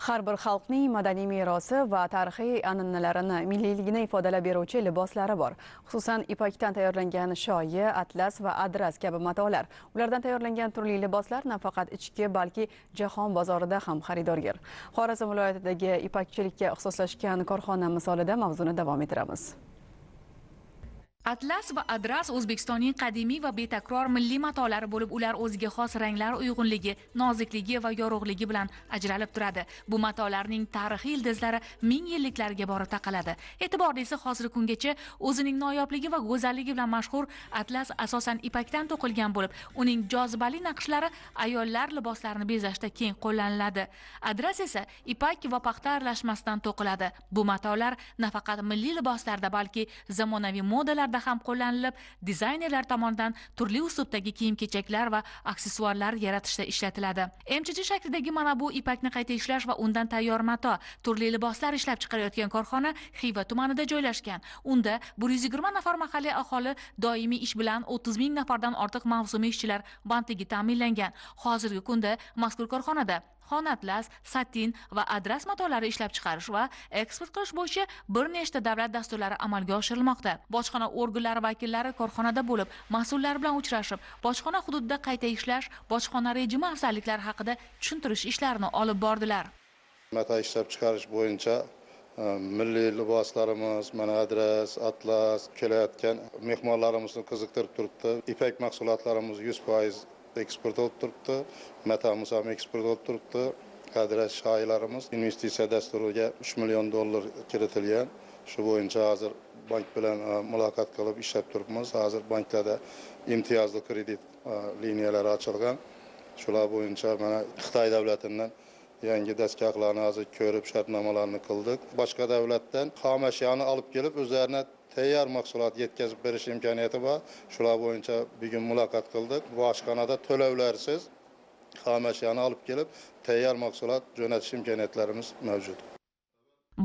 Har bir xalqning madaniy merosi va tarixiy an'analarini, milliyligini ifodalab beruvchi liboslari bor. Xususan, ipakdan tayyorlangan shoyi, atlas va adras kabi matolar. Ulardan tayyorlangan turli liboslar nafaqat ichki, balki jahon bozorida ham xaridorgir. Xorazm viloyatidagi ipakchilikka ixtisoslashgan korxona misolida mavzuni davom ettiramiz. Atlas va adras O'zbekistonning qadimiy va betakror milliy matolari bo'lib, ular o'ziga xos ranglar uyg'unligi, nozikligi va yorug'ligi bilan ajralib turadi. Bu matolarning tarixiy ildizlari ming yilliklarga borib taqaladi. E'tiborlisi, hozirgi kungacha o'zining noyobligi va go'zalligi bilan mashhur atlas asosan ipakdan to'qilgan bo'lib, uning jozibali naqshlari ayollar liboslarini bezashda keng qo'llaniladi. Adras esa ipak va paxta aralashmasidan to'qiladi. Bu matolar nafaqat milliy liboslarda, balki zamonaviy modalar ham qo'llanilib, dizaynerlar tomonidan turli uslubdagi kiyim-kechaklar va aksessuarlar yaratishda ishlatiladi. MCH shaklidagi mana bu ipakni qayta ishlash va undan tayyor mato, turli liboslar ishlab chiqarayotgan korxona Xiva tumanida joylashgan. Unda 120 nafar mahalliy aholi doimiy ish bilan 30 ming nafardan ortiq mavsumiy ishchilar bandligi ta'minlangan. Hozirgi kunda mazkur korxonada xon atlas, satin va adras matolari ishlab chiqarish va eksport qilish bo'yicha bir nechta davlat dasturlari amalga oshirilmoqda. Bojxona organlari vakillari korxonada bo'lib, mas'ullar bilan uchrashib, bojxona hududida qayta ishlash, bojxona rejimi afzalliklari haqida tushuntirish ishlarini olib bordilar. Mato ishlab chiqarish bo'yicha milliy liboslarimiz, mana adras, atlas kelayotgan mehmonlarimizni qiziqtirib turibdi. Ipak mahsulotlarimiz 100% eksport olib turibdi. Matamiz ham eksport olib turibdi. Adras shoyilarimiz investitsiya dasturiga $3 million kiritilgan. Shu bo'yicha hozir bank bilan muloqot qilib ishlab turibmiz. Hozir banklarda imtiyozli kredit liniyalari ochilgan. Shular bo'yicha mana Xitoy davlatidan yangi dastgohlarni hozir ko'rib shartnomalarni qildik. Boshqa davlatdan xom ashyoni olib kelib o'zlarini tayyor mahsulot yetkazib berish imkoniyati bor. Shular bo'yicha bugun muloqot qildik. Bu oshxonada to'lovlarsiz xom ashyoni olib kelib tayyor mahsulot jo'natish imkoniyatlarimiz mavjud.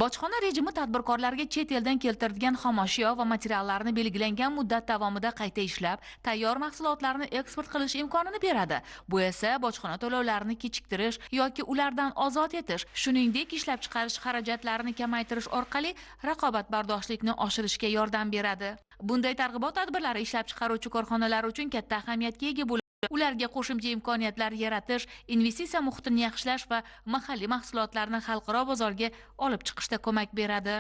Bojxona rejimi tadbirkorlarga chet eldan keltirilgan xomashyo va materiallarni belgilangan muddat davomida qayta ishlab, tayyor mahsulotlarni eksport qilish imkonini beradi. Bu esa bojxona to'lovlarini kechiktirish yoki ulardan ozod etish, shuningdek ishlab chiqarish xarajatlarini kamaytirish orqali raqobatbardoshlikni oshirishga yordam beradi. Bunday targ'ibot tadbirlari ishlab chiqaruvchi korxonalar uchun katta ahamiyatga ega bo'ladi. Ularga qo'shimcha imkoniyatlar yaratish, investitsiya muhitini yaxshilash va mahalliy mahsulotlarni xalqaro bozorga olib chiqishda ko'mak beradi.